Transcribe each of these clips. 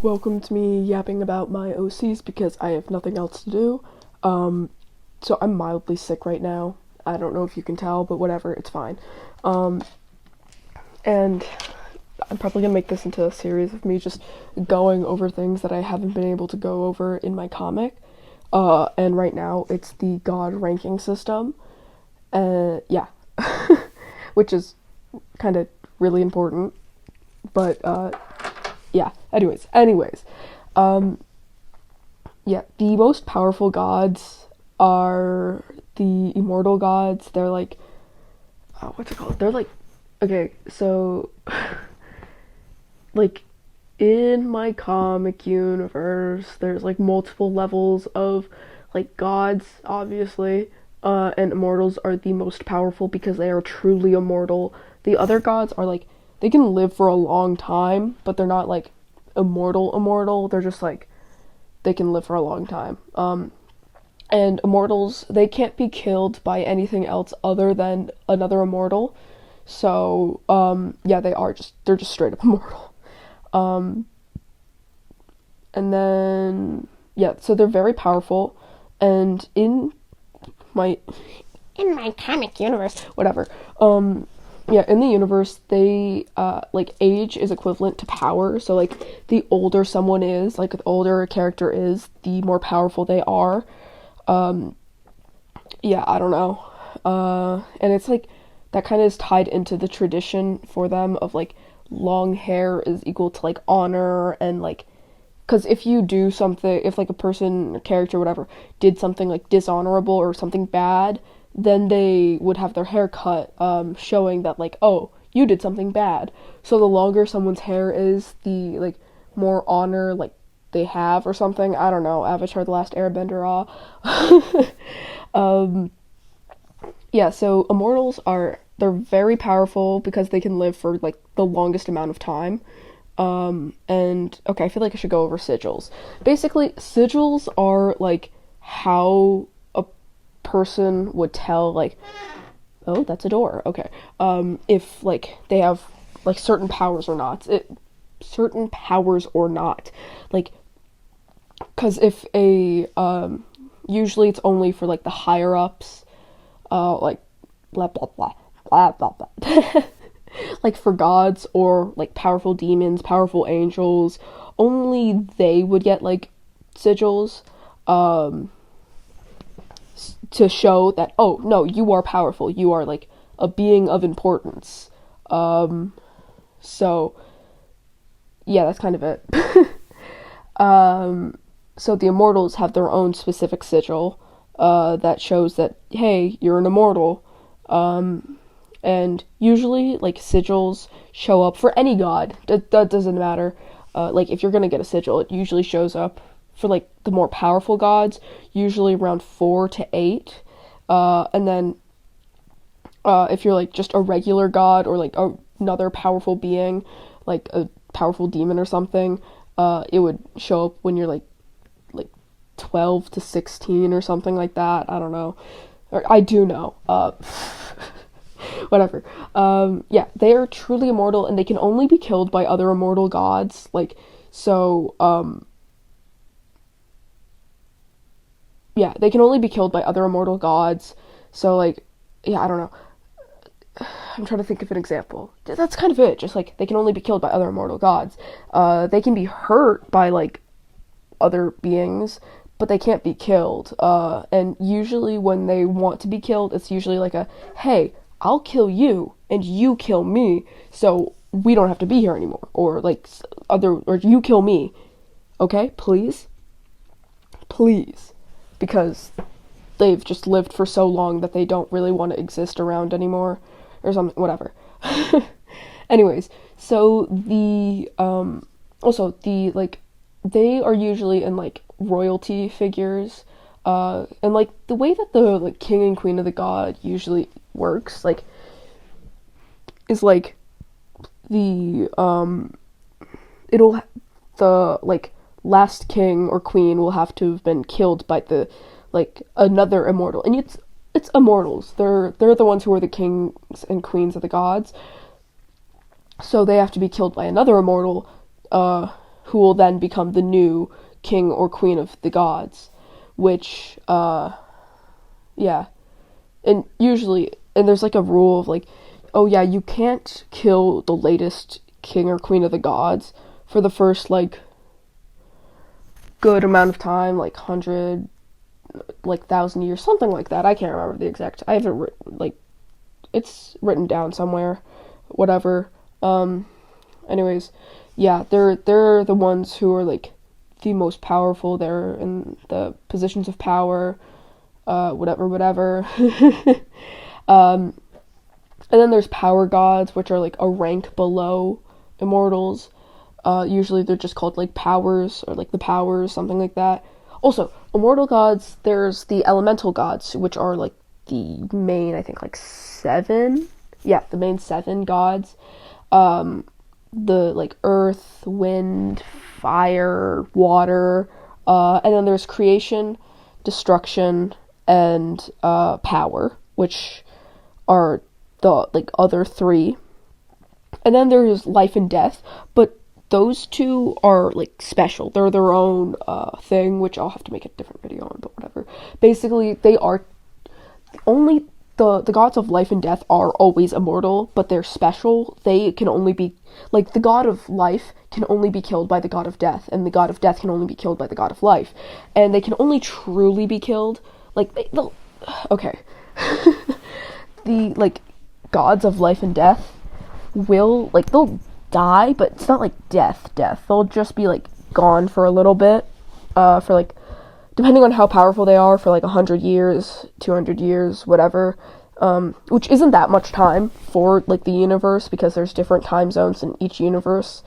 Welcome to me yapping about my OCs because I have nothing else to do. So I'm mildly sick right now. I don't know if you can tell, but whatever, it's fine. And I'm probably gonna make this into a series of me just going over things that I haven't been able to go over in my comic. And right now it's the God ranking system. Yeah. Which is kind of really important. But, yeah, anyways, yeah, the most powerful gods are the immortal gods. They're like, what's it called? They're like, okay, so, like, in my comic universe, there's like multiple levels of like gods, obviously, and immortals are the most powerful because they are truly immortal. The other gods are like, they can live for a long time, but they're not like immortal. They're just like, they can live for a long time. And immortals, they can't be killed by anything else other than another immortal. So, yeah, they're just straight up immortal. And then, yeah, so they're very powerful. And my in my comic universe, whatever, yeah, in the universe, they, like, age is equivalent to power. So, like, the older someone is, like, the older a character is, the more powerful they are. Yeah, I don't know. And it's, like, that kind of is tied into the tradition for them of, like, long hair is equal to, like, honor and, like, because if you do something, if, like, a person, or character, whatever, did something, like, dishonorable or something bad, then they would have their hair cut, showing that, like, oh, you did something bad. So the longer someone's hair is, the, like, more honor, like, they have or something. I don't know. Avatar: The Last Airbender, yeah, so immortals they're very powerful because they can live for, like, the longest amount of time. And, okay, I feel like I should go over sigils. Basically, sigils are, like, how person would tell, like, oh, that's a door, okay, if, like, they have, like, certain powers or not, like, because if usually it's only for, like, the higher ups, like, blah blah blah blah blah blah like, for gods or, like, powerful demons, powerful angels, only they would get, like, sigils, to show that, oh, no, you are powerful. You are, like, a being of importance. So, yeah, that's kind of it. So the immortals have their own specific sigil, that shows that, hey, you're an immortal. And usually, like, sigils show up for any god. That doesn't matter. Like, if you're gonna get a sigil, it usually shows up for, like, the more powerful gods, usually around 4 to 8. And then, if you're, like, just a regular god or, like, another powerful being, like a powerful demon or something, it would show up when you're, like 12 to 16 or something like that. I don't know. Or, I do know. Whatever. Yeah, they are truly immortal, and they can only be killed by other immortal gods. Like, so, yeah, they can only be killed by other immortal gods. So, like, yeah, I don't know. I'm trying to think of an example. That's kind of it. Just, like, they can only be killed by other immortal gods. They can be hurt by, like, other beings, but they can't be killed. And usually when they want to be killed, it's usually like hey, I'll kill you, and you kill me, so we don't have to be here anymore. Or, like, or you kill me. Okay? Please? Please. Because they've just lived for so long that they don't really want to exist around anymore, or something, whatever. Anyways, so also, like, they are usually in, like, royalty figures, and, like, the way that the, like, king and queen of the god usually works, like, is, like, the like, last king or queen will have to have been killed by like, another immortal. And it's immortals. They're the ones who are the kings and queens of the gods. So they have to be killed by another immortal, who will then become the new king or queen of the gods, which, yeah. And usually, and there's like a rule of like, oh yeah, you can't kill the latest king or queen of the gods for the first, like, good amount of time, like 100, like 1,000 years, something like that. I can't remember the exact, I haven't written, like, it's written down somewhere, whatever. Anyways, yeah, they're the ones who are, like, the most powerful. They're in the positions of power, whatever. And then there's power gods, which are, like, a rank below immortals. Usually they're just called, like, powers, or, like, the powers, something like that. Also, immortal gods, there's the elemental gods, which are, like, the main, I think, like, 7? Yeah, the main 7 gods. The, like, earth, wind, fire, water, and then there's creation, destruction, and, power, which are the, like, other 3. And then there's life and death, but those 2 are, like, special. They're their own, thing, which I'll have to make a different video on, but whatever. Basically, they are only the gods of life and death are always immortal, but they're special. They can only be, like, the god of life can only be killed by the god of death, and the god of death can only be killed by the god of life. And they can only truly be killed, like, okay. The, like, gods of life and death will, like, they'll die, but it's not, like, death. They'll just be, like, gone for a little bit, for, like, depending on how powerful they are, for, like, 100 years, 200 years, whatever, which isn't that much time for, like, the universe, because there's different time zones in each universe,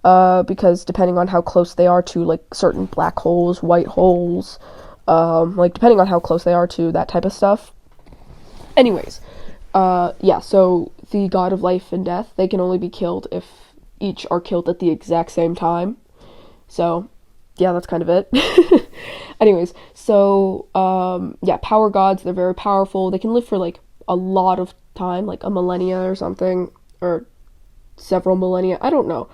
because depending on how close they are to, like, certain black holes, white holes, like, depending on how close they are to that type of stuff. Anyways, yeah, so the god of life and death, they can only be killed if each are killed at the exact same time. So, yeah, that's kind of it. Anyways, so, yeah, power gods, they're very powerful. They can live for, like, a lot of time, like a millennia or something, or several millennia, I don't know.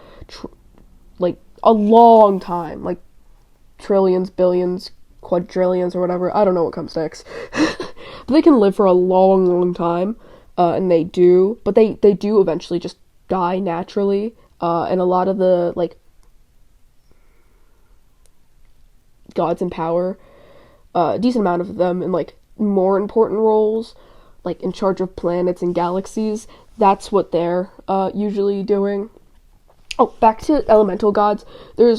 Like, a long time, like, trillions, billions, quadrillions, or whatever. I don't know what comes next. But they can live for a long time, and they do, but they do eventually just die naturally, and a lot of the, like, gods in power, a decent amount of them in, like, more important roles, like in charge of planets and galaxies, that's what they're usually doing. Oh, back to elemental gods. There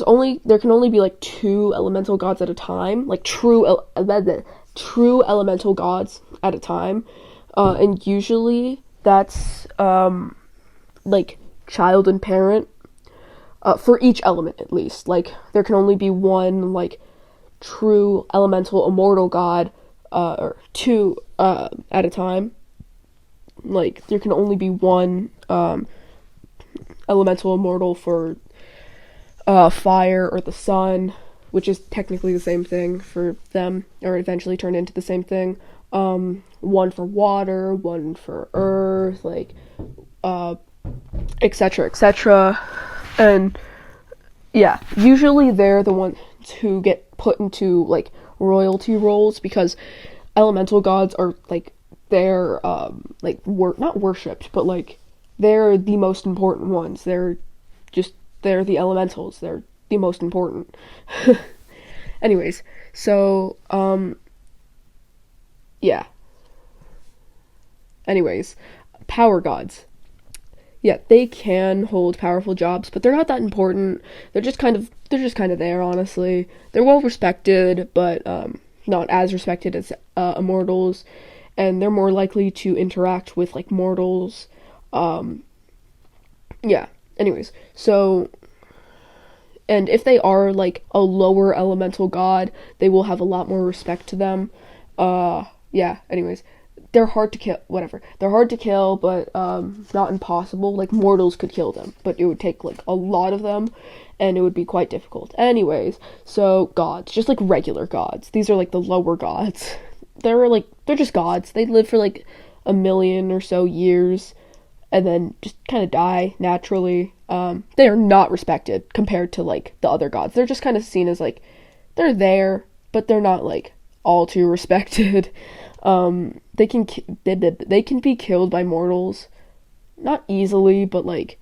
can only be, like, 2 elemental gods at a time, like true elemental gods at a time, and usually that's like child and parent, for each element at least. Like, there can only be 1, like, true elemental immortal god, or 2 at a time. Like, there can only be 1 elemental immortal for fire or the sun, which is technically the same thing for them, or eventually turned into the same thing. 1 for water, 1 for earth, like, etc. And yeah, usually they're the ones who get put into, like, royalty roles, because elemental gods are, like, they're like, not worshipped, but, like, they're the most important ones. They're the elementals. They're the most important. Anyways, so, yeah. Anyways, power gods. Yeah, they can hold powerful jobs, but they're not that important. They're just kind of there, honestly. They're well respected, but, not as respected as, immortals, and they're more likely to interact with, like, mortals. Yeah, anyways, so, and if they are, like, a lower elemental god, they will have a lot more respect to them. Yeah, anyways, they're hard to kill, whatever. They're hard to kill, but, not impossible. Like, mortals could kill them, but it would take, like, a lot of them, and it would be quite difficult. Anyways, so, gods, just, like, regular gods. These are, like, the lower gods. They're just gods. They live for, like, 1 million or so years, and then just kind of die naturally. They are not respected compared to like the other gods. They're just kind of seen as like they're there, but they're not like all too respected. They can be killed by mortals, not easily, but like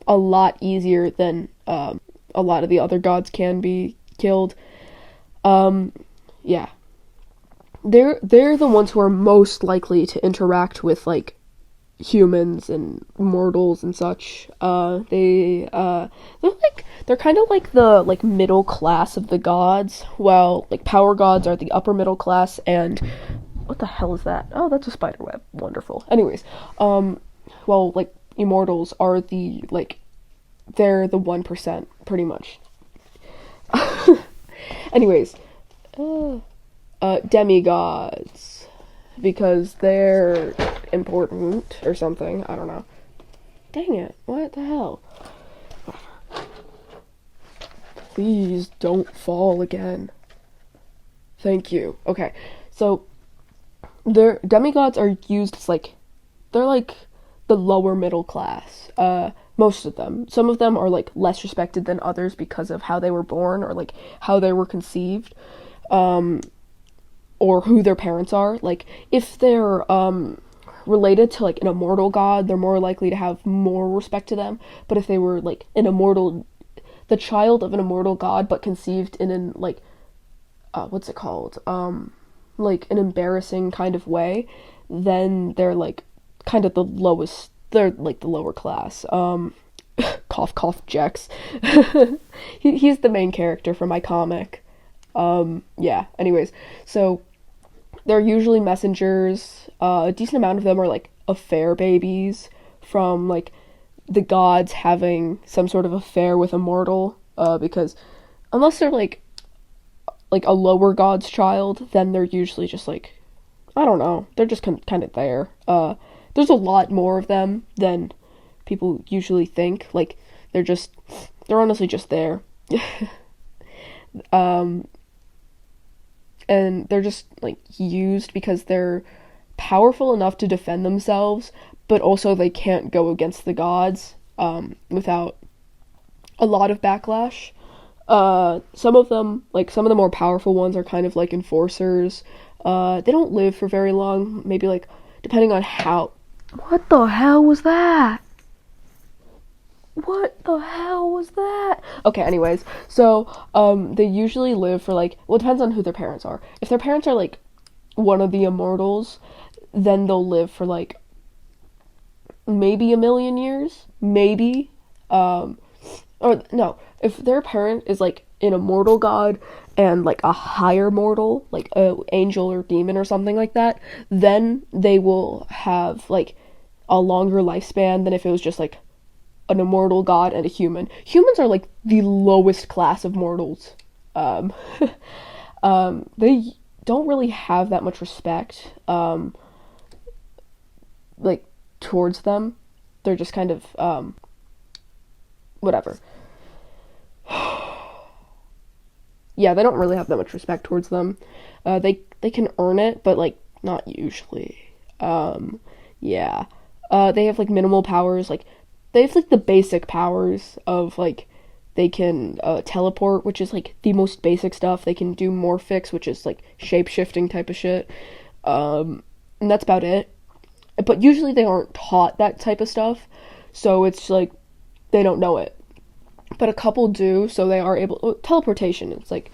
a lot easier than a lot of the other gods can be killed. Yeah, they're the ones who are most likely to interact with like humans and mortals and such. They're kind of like the like middle class of the gods, while like power gods are the upper middle class. And what the hell is that? Oh, that's a spider web. Wonderful. Anyways, well, like immortals are the like they're the 1% pretty much. Anyways, demigods, because they're important or something. I don't know. Dang it! What the hell? Please don't fall again. Thank you. Okay, so their demigods are used as like they're like the lower middle class. Most of them. Some of them are like less respected than others because of how they were born or like how they were conceived, or who their parents are. Like if they're related to like an immortal god, they're more likely to have more respect to them. But if they were like the child of an immortal god but conceived in an like what's it called? Like an embarrassing kind of way, then they're like kind of the lowest. They're like the lower class. Cough cough Jex. He's the main character for my comic. Yeah, anyways, so they're usually messengers. A decent amount of them are like affair babies from like the gods having some sort of affair with a mortal, because unless they're like a lower god's child, then they're usually just like, I don't know, they're just kind of there. There's a lot more of them than people usually think. Like they're honestly just there. And they're just like used because they're powerful enough to defend themselves, but also they can't go against the gods without a lot of backlash. Some of the more powerful ones are kind of like enforcers. They don't live for very long, maybe like depending on how. What the hell was that? What the hell was that? Okay, anyways, so they usually live for like, well, it depends on who their parents are. If their parents are like one of the immortals, then they'll live for like maybe 1,000,000 years, maybe. Or no, if their parent is like an immortal god and like a higher mortal, like a angel or demon or something like that, then they will have like a longer lifespan than if it was just like an immortal god and a human. Humans are like the lowest class of mortals. They don't really have that much respect, like towards them. They're just kind of whatever. Yeah, they don't really have that much respect towards them. They can earn it, but like not usually. Yeah. They have like minimal powers. Like they have like the basic powers of like they can teleport, which is like the most basic stuff. They can do morphics, which is like shape-shifting type of shit. And that's about it. But usually they aren't taught that type of stuff, so it's like they don't know it. But a couple do, so they are able. Teleportation, it's like,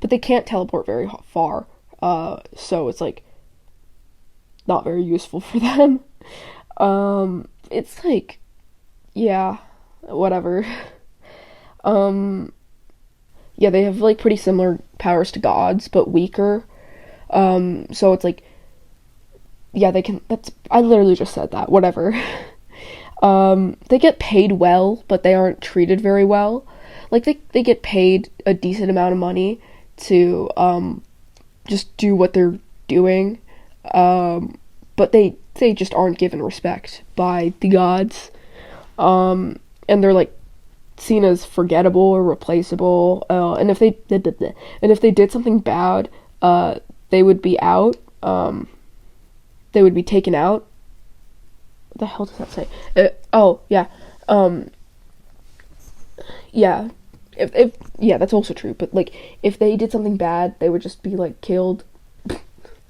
but they can't teleport very far, so it's like not very useful for them. It's like, yeah, whatever. Yeah, they have like pretty similar powers to gods, but weaker. So it's like, yeah, they can. I literally just said that. Whatever. They get paid well, but they aren't treated very well. Like, they get paid a decent amount of money to, just do what they're doing. But they just aren't given respect by the gods. And they're, like, seen as forgettable or replaceable. And if they did something bad, they would be out. They would be taken out. the hell does that say? Oh, yeah. Yeah. If yeah, that's also true. But like, if they did something bad, they would just be like killed.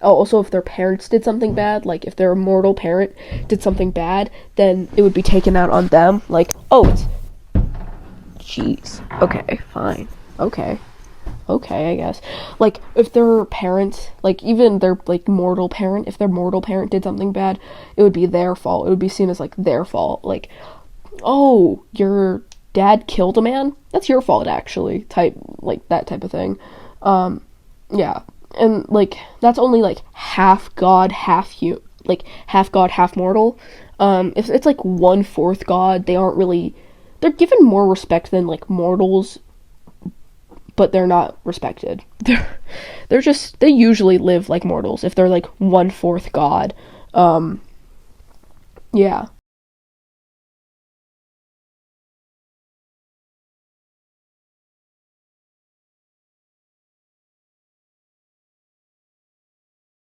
Oh, also, if their parents did something bad, like if their mortal parent did something bad, then it would be taken out on them. Like, oh, it's, jeez. Okay, fine. Okay, I guess. Like, if their parent, like even their like mortal parent, if their mortal parent did something bad, it would be their fault. It would be seen as like their fault. Like, oh, your dad killed a man? That's your fault, actually. Type, like, that type of thing. Yeah. And, like, that's only, like, half god, half half god, half mortal. If it's, like, 1/4 god, they aren't really, they're given more respect than, like, mortals, but they're not respected. They're just, they usually live like mortals if they're, like, 1/4 god. Yeah.